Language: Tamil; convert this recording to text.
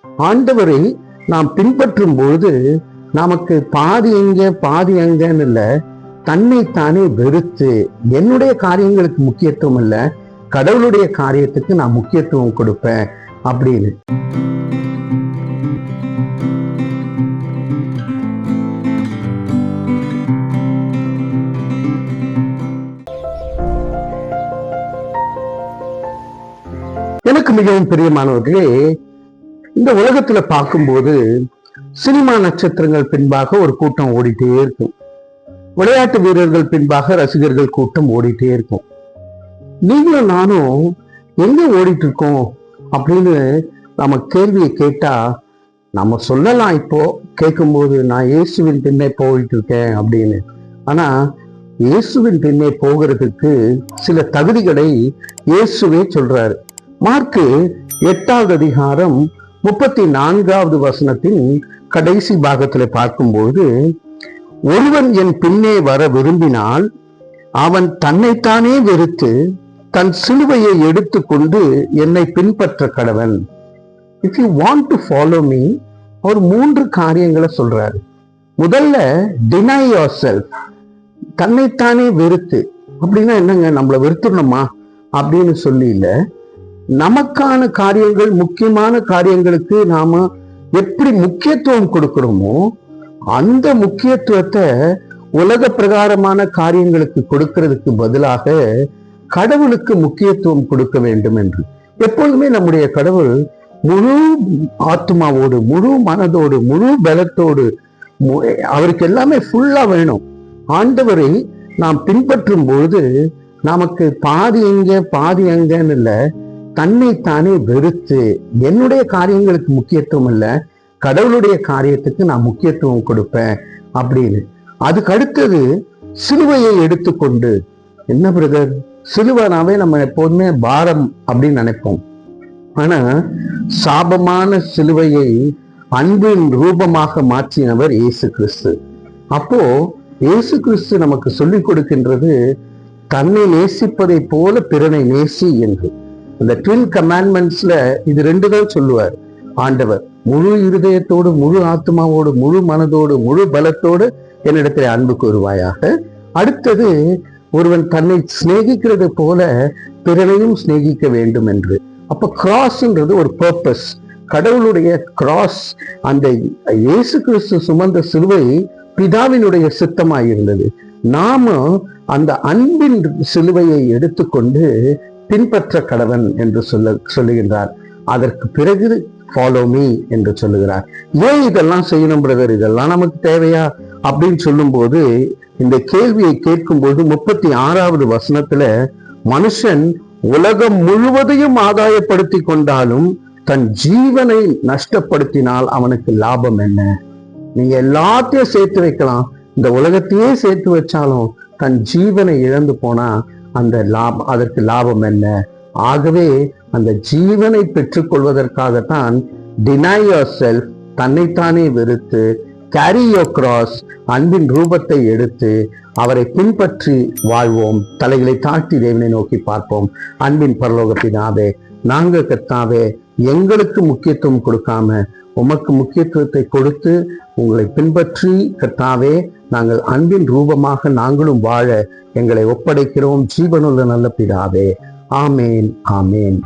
ஆண்டவரை நாம் பின்பற்றும் பொழுது நமக்கு பாதி எங்க பாதி எங்கன்னு இல்லை, தன்னைத்தானே வெறுத்து என்னுடைய காரியங்களுக்கு முக்கியத்துவம் இல்லை, கடவுளுடைய காரியத்துக்கு நான் முக்கியத்துவம் கொடுப்பேன் அப்படின்னு. எனக்கு மிகவும் பிரியமானவர்களே, இந்த உலகத்துல பார்க்கும்போது சினிமா நட்சத்திரங்கள் பின்பாக ஒரு கூட்டம் ஓடிட்டே இருக்கும், விளையாட்டு வீரர்கள் பின்பாக ரசிகர்கள் கூட்டம் ஓடிட்டே இருக்கும். நீங்களும் நானும் எங்க ஓடிட்டு இருக்கோம் அப்படின்னு நம்ம கேள்வியை கேட்டா நம்ம சொல்லலாம், இப்போ கேட்கும்போது நான் இயேசுவின் பின்னே போயிட்டு இருக்கேன் அப்படின்னு. ஆனா இயேசுவின் பின்னே போகிறதுக்கு சில தகுதிகளை இயேசுவே சொல்றாரு. மார்க்கு 8வது அதிகாரம் 34வது வசனத்தின் கடைசி பாகத்துல பார்க்கும்போது, ஒருவன் என் பின்னே வர விரும்பினால் அவன் தன்னைத்தானே வெறுத்து தன் சிலுவையை எடுத்துக்கொண்டு என்னை பின்பற்ற கடவன். If you want to follow me, அவர் 3 காரியங்களை சொல்றாரு. முதல்ல deny yourself, தன்னைத்தானே வெறுத்து. அப்படின்னா என்னங்க, நம்மளை வெறுத்துடணுமா அப்படின்னு சொல்லி இல்ல, நமக்கான காரியங்கள், முக்கியமான காரியங்களுக்கு நாம எப்படி முக்கியத்துவம் கொடுக்கிறோமோ அந்த முக்கியத்துவத்தை உலக பிரகாரமான காரியங்களுக்கு கொடுக்கிறதுக்கு பதிலாக கடவுளுக்கு முக்கியத்துவம் கொடுக்க வேண்டும் என்று. எப்பொழுதுமே நம்முடைய கடவுள் முழு ஆத்மாவோடு, முழு மனதோடு, முழு பலத்தோடு, அவருக்கு எல்லாமே ஃபுல்லா வேணும். ஆண்டவரை நாம் பின்பற்றும் பொழுது நமக்கு பாதி எங்க பாதி எங்கன்னு இல்லை, தன்னைத்தானே வெறுத்து என்னுடைய காரியங்களுக்கு முக்கியத்துவம் இல்லை, கடவுளுடைய காரியத்துக்கு நான் முக்கியத்துவம் கொடுப்பேன் அப்படின்னு. அதுக்கு அடுத்தது சிலுவையை எடுத்துக்கொண்டு. என்ன பிரதர், சிலுவைனாவே நம்ம எப்போதுமே பாரம் அப்படின்னு நினைப்போம். ஆனா சாபமான சிலுவையை அன்பின் ரூபமாக மாற்றினவர் இயேசு கிறிஸ்து. அப்போ இயேசு கிறிஸ்து நமக்கு சொல்லிக் கொடுக்கின்றது, தன்னை நேசிப்பதை போல பிறனை நேசி என்று. இந்த ட்வின் கமாண்ட்மெண்ட்ஸ்ல இது 2 தான் சொல்லுவார் ஆண்டவர். முழு இருதயத்தோடு, முழு ஆத்மாவோடு, முழு மனதோடு, முழு பலத்தோடு என்னிடத்தில் அன்பு கூறுவாயாக. அடுத்தது, ஒருவன் தன்னை சிநேகிக்கிறது போல பிறனையும் சிநேகிக்க வேண்டும் என்று. அப்ப கிராஸ்ன்றது ஒரு பர்பஸ். கடவுளுடைய கிராஸ், அந்த இயேசு கிறிஸ்து சுமந்த சிலுவை பிதாவினுடைய சித்தமாயிருந்தது. நாம அந்த அன்பின் சிலுவையை எடுத்துக்கொண்டு பின்பற்ற கடவன் என்று சொல்லுகின்றார். அதற்கு பிறகு ஃபாலோ மீ என்று சொல்லுகிறார். ஏன் இதெல்லாம் செய்யணும் பிரதர், இதெல்லாம் நமக்கு தேவையா அப்படின்னு சொல்லும் போது, இந்த கேள்வியை கேட்கும் போது 36வது வசனத்துல, மனுஷன் உலகம் முழுவதையும் ஆதாயப்படுத்தி கொண்டாலும் தன் ஜீவனை நஷ்டப்படுத்தினால் அவனுக்கு லாபம் என்ன? நீங்க எல்லாத்தையும் சேர்த்து வைக்கலாம், இந்த உலகத்தையே சேர்த்து வச்சாலும் தன் ஜீவனை இழந்து போனா அந்த அதற்கு லாபம் என்ன? ஆகவே அந்த ஜீவனை பெற்றுக்கொள்வதற்காகத்தான் deny yourself, தன்னைத்தானே வெறுத்து, carry your cross, அன்பின் ரூபத்தை எடுத்து அவரை பின்பற்றி வாழ்வோம். தலைகளை தாழ்த்தி தேவனை நோக்கி பார்ப்போம். அன்பின் பரலோக பிதாவே, நாங்க கர்த்தாவே எங்களுக்கு முக்கியத்துவம் கொடுக்காம உமக்கு முக்கியத்துவத்தை கொடுத்து உங்களை பின்பற்றி கர்த்தாவே நாங்கள் அன்பின் ரூபமாக நாங்களும் வாழ எங்களை ஒப்படைக்கிறோம். ஜீவனுள்ள நல்ல பிதாவே, ஆமேன், ஆமேன்.